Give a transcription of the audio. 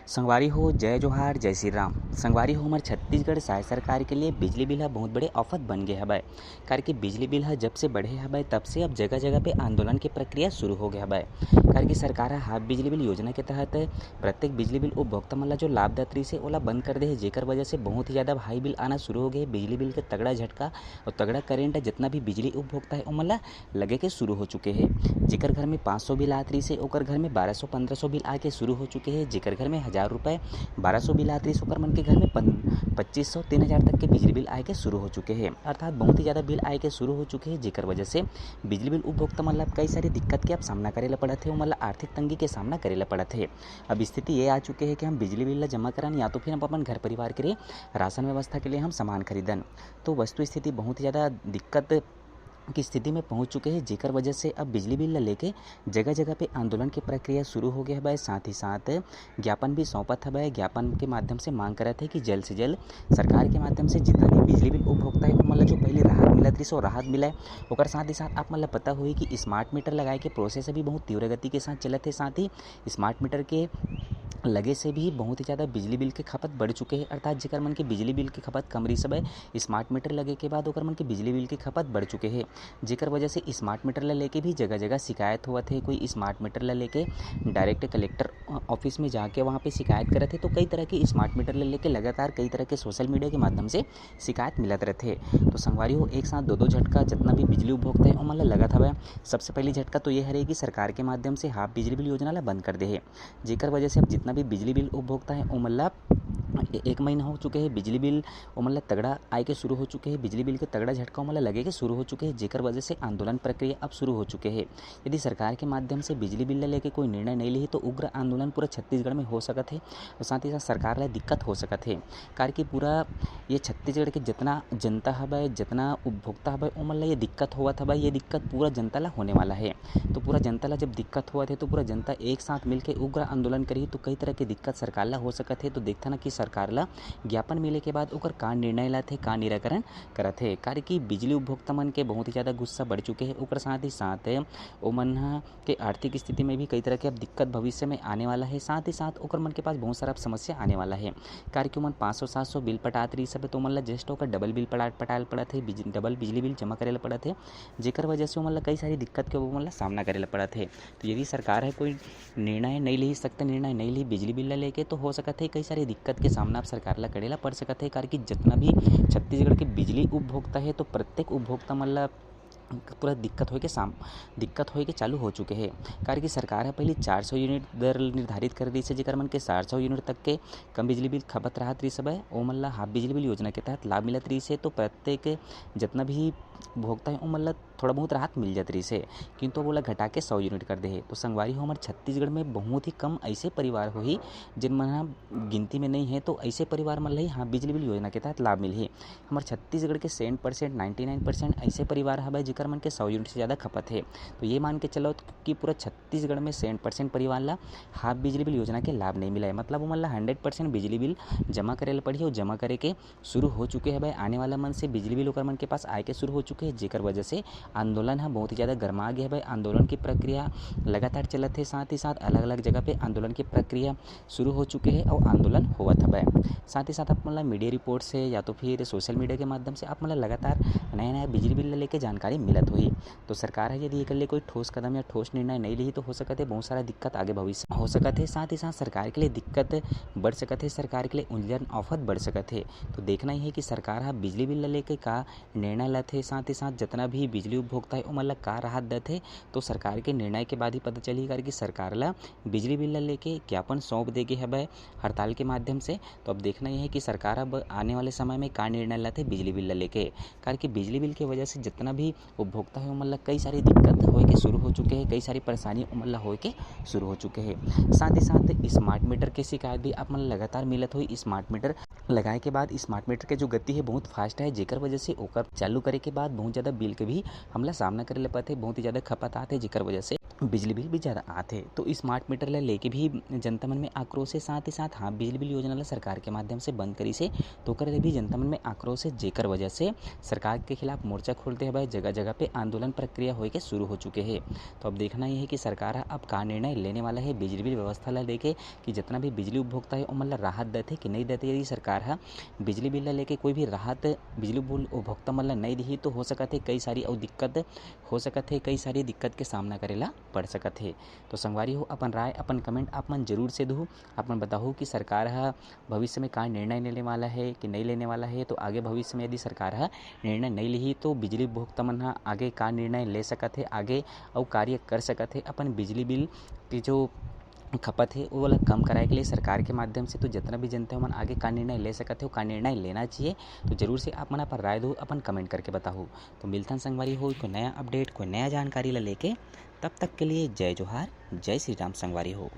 संगवारी हो जय जोहार जय श्री राम। संगवारी हो हमारे छत्तीसगढ़ राज्य सरकार के लिए बिजली बिल ह बहुत बड़े आफत बन गए हबय। कार की बिजली बिल ह जब से बढ़े हबय तब से अब जगह जगह पे आंदोलन की प्रक्रिया शुरू हो गया हबय। कार की सरकार हाफ बिजली बिल योजना के तहत प्रत्येक बिजली बिल उपभोक्ता मन ला जो लाभदात्री से ओला बंद कर दे है, जेकर वजह से बहुत ही ज़्यादा हाई बिल आना शुरू हो गए। बिजली बिल के तगड़ा झटका और तगड़ा करेंट जितना भी बिजली उपभोक्ता है ओमन ला लगे के शुरू हो चुके हैं। जेकर घर में 500 बिल आत रही से ओकर घर में 1200-1500 बिल आके शुरू हो चुके हैं। जेकर घर में 1000 रुपये 1200 बिल आत रही से ओकर मन के घर में 2500-3000 तक के बिजली बिल आए के शुरू हो चुके हैं। अर्थात बहुत ही ज़्यादा बिल आए के शुरू हो चुके हैं, जेकर वजह से बिजली बिल उपभोक्ता मन ला कई सारी दिक्कत के अब सामना करे ला पड़त है। ओमन ला आर्थिक तंगी के सामना करे ला पड़त है। अब स्थिति ये आ चुके हैं कि हम बिजली बिल ला जमा करन या तो फिर हम अपन घर परिवार के लिए राशन व्यवस्था के लिए हम सामान खरीदन, तो वस्तु स्थिति बहुत ही ज़्यादा दिक्कत की स्थिति में पहुंच चुके हैं। जेकर वजह से अब बिजली बिल ला लेके जगह जगह पे आंदोलन की प्रक्रिया शुरू हो गया है। साथ ही साथ ज्ञापन भी सौंपत है। ज्ञापन के माध्यम से मांग करत है कि जल्द से जल्द सरकार के माध्यम से जितना भी बिजली बिल उपभोक्ता है मतलब जो पहले राहत मिलत रही सो राहत मिला है। और साथ ही साथ आप मतलब पता हुई कि स्मार्ट मीटर लगाए के प्रोसेस अभी बहुत तीव्र गति के साथ चलत है। साथ ही स्मार्ट मीटर के लगे से भी बहुत ही ज़्यादा बिजली बिल के खपत बढ़ चुके हैं। अर्थात जेकर मन के बिजली बिल की खपत कम रही सब है, स्मार्ट मीटर लगे के बाद ओकर मन के बिजली बिल की खपत बढ़ चुके हैं। जेकर वजह से स्मार्ट मीटर ला लेके भी जगह जगह शिकायत होवत है। कोई स्मार्ट मीटर ला लेके डायरेक्ट कलेक्टर ऑफिस में जाके वहाँ पे शिकायत करत है। तो कई तरह के स्मार्ट मीटर ला लेके लगातार कई तरह के सोशल मीडिया के माध्यम से शिकायत मिलत रहते। तो संगवारी हो एक साथ दो झटका जितना भी बिजली उपभोक्ता है ओमन ला लगत हवय। सबसे पहली झटका तो ये हरे कि सरकार के माध्यम से हाफ बिजली बिल योजना ला बंद कर दे है। जेकर वजह से अब जितना भी बिजली बिल उपभोक्ता है ओमन ला 1 महीना हो चुके हैं बिजली बिल ओमन ला तगड़ा आए के शुरू हो चुके हैं। बिजली बिल के तगड़ा झटका ओमन ला लगे के शुरू हो चुके हैं। जेकर वजह से आंदोलन प्रक्रिया अब शुरू हो चुके हैं। यदि सरकार के माध्यम से बिजली बिल ला लेके कोई निर्णय नहीं ली तो उग्र आंदोलन पूरा छत्तीसगढ़ में हो सकत है। और साथ ही साथ सरकार ला दिक्कत हो सकत है। कार की पूरा ये छत्तीसगढ़ के जितना जनता हवय जितना उपभोक्ता हवय ओमन ला ये दिक्कत होवत हवय। ये दिक्कत पूरा जनता ला होने वाला है। तो पूरा जनता ला जब दिक्कत होवत है तो पूरा जनता एक साथ मिलकर उग्र आंदोलन करी तो कई तरह की दिक्कत सरकार ला हो सकत है। तो देखता ना कि सरकार ला ज्ञापन मिले के बाद ओकर का निर्णय लाथे का निराकरण करत है। कार्य की बिजली उपभोक्ता मन के बहुत ही ज़्यादा गुस्सा बढ़ चुके हैं। ओकर साथ ही साथ ओमन के आर्थिक स्थिति में भी कई तरह के अब दिक्कत भविष्य में आने वाला है। साथ ही साथ ओकर मन के पास बहुत सारा समस्या आने वाला है। कार्य के ओमन 500-700 बिल पटात रही सब तो ओमन ला जस्ट ओकर डबल बिल पटाल पड़त है, डबल बिजली बिल जमा करे ला पड़त है। जेकर वजह से ओमन ला कई सारी दिक्कत के ओमन ला सामना करे ला पड़त है। तो यदि सरकार है कोई निर्णय नहीं ले सकते, निर्णय नहीं ली बिजली बिल ला लेके तो हो सकत है कई सारी दिक्कत के सामना अब सरकार ला करेला पड़ सकत है। कार की जितना भी छत्तीसगढ़ के बिजली उपभोक्ता है तो प्रत्येक उपभोक्ता मन ला पूरा दिक्कत होए के चालू हो चुके हैं। कार की सरकार है पहले 400 यूनिट दर निर्धारित कर दी से जेकर मन के 400 यूनिट तक के कम बिजली बिल खपत रहत रही सब है ओमन ला हाफ बिजली बिल योजना के तहत लाभ मिलत रही से। तो प्रत्येक जितना भी उपभोक्ता है ओमन ला थोड़ा बहुत राहत मिल जात रही से, किंतु बोला घटा के 100 यूनिट कर दे है। तो संगवारी हो हमारे छत्तीसगढ़ में बहुत ही कम ऐसे परिवार हो ही जिन मन गिनती में नहीं है। तो ऐसे परिवार मन ला हाँ बिजली बिल योजना के तहत लाभ मिली है। हमारे छत्तीसगढ़ के 100% 99% ऐसे परिवार हवे जेकर मन के 100 यूनिट से ज़्यादा खपत है। तो ये मान के चलो कि पूरा छत्तीसगढ़ में 100% परिवार ला हाफ बिजली बिल योजना के लाभ नहीं मिला है। मतलब वो मन ला 100% बिजली बिल जमा करे ला पड़ी और जमा करे के शुरू हो चुके हैं। भाई आने वाला मन से बिजली बिल ओकर मन के पास आए के शुरू हो चुके हैं। जेकर वजह से आंदोलन है बहुत ही ज़्यादा गर्मा गया है। भाई आंदोलन की प्रक्रिया लगातार चलत है। साथ ही साथ अलग अलग जगह पे आंदोलन की प्रक्रिया शुरू हो चुके हैं और आंदोलन हुआ था। भाई साथ ही साथ आप मतलब मीडिया रिपोर्ट से या तो फिर सोशल मीडिया के माध्यम से आप मतलब लगातार नया नया बिजली बिल लेके जानकारी मिलत हुई। तो सरकार है यदि एक लिए कोई ठोस कदम या ठोस निर्णय नहीं ली तो हो सकते है बहुत सारा दिक्कत आगे भविष्य हो सकते है। साथ ही साथ सरकार के लिए दिक्कत बढ़ सकते है, सरकार के लिए उलझन आफत बढ़ सकते है। तो देखना ही है कि सरकार हा बिजली बिल लेके का निर्णय लेते। साथ ही साथ जितना भी बिजली उपभोक्ता है वो मतलब का राहत देते। तो सरकार के निर्णय के बाद ही पता चली कि सरकार ला बिजली बिल लेके ज्ञापन सौंप देगी है हड़ताल के माध्यम से। तो अब देखना ही है कि सरकार अब आने वाले समय में का निर्णय लेते बिजली बिल लेके। कारण कि बिजली बिल की वजह से जितना भी उपभोक्ता है मतलब कई सारी दिक्कत हो के शुरू हो चुके हैं, कई सारी परेशानी मतलब हो के शुरू हो चुके हैं। साथ ही साथ स्मार्ट मीटर की शिकायत भी आप मतलब लगातार मिलत हुई। स्मार्ट मीटर लगाए के बाद स्मार्ट मीटर के जो गति है बहुत फास्ट है, जेकर वजह से ओकर चालू करे के बाद बहुत ज़्यादा बिल के भी हमला सामना करे ले पड़थे, बहुत ही ज़्यादा खपत आथे जेकर वजह से बिजली बिल भी ज़्यादा आथे। तो स्मार्ट मीटर ल लेके भी जनता मन में आक्रोश हे, साथ ही साथ हाँ बिजली बिल योजना ल सरकार के माध्यम से बंद करिस हे, तो ओकर ले भी जनता मन में आक्रोश है, जेकर वजह से सरकार के खिलाफ मोर्चा खोलते हवय, जगह जगह पे आंदोलन प्रक्रिया होए के शुरू हो चुके हैं। तो अब देखना ये है कि सरकार अब का निर्णय लेने वाला है बिजली बिल व्यवस्था ला लेके, कि जितना भी बिजली उपभोक्ता है ओमन ला राहत देथे कि नहीं देथे। यदि सरकार हा बिजली बिल ला लेके कोई भी राहत बिजली बिल उपभोक्ता मन ला नहीं दिही, तो हो सकत है कई सारी अउ दिक्कत हो सकत है, कई सारी दिक्कत के सामना करेला पड़ सकत है। तो संगवारी हो, अपन राय अपन कमेंट आप मन जरूर से दहू, अपन बताहू कि सरकार हा भविष्य में का निर्णय लेने वाला है कि नहीं लेने वाला है। तो आगे भविष्य में यदि सरकार हा निर्णय नहीं लिही, तो बिजली उपभोक्ता मन हा आगे का निर्णय ले सकत है, आगे अउ कार्य कर सकत है अपन बिजली बिल की जो खपत है वो वाला कम कराए के लिए सरकार के माध्यम से। तो जितना भी जनता है मन आगे का निर्णय ले सकत है, का निर्णय लेना चाहिए, तो जरूर से आप मन अपन राय दो, अपन कमेंट करके बताओ। तो मिलता संगवारी हो कोई नया अपडेट, कोई नया जानकारी ला लेके, तब तक के लिए जय जोहार, जय श्री राम संगवारी हो।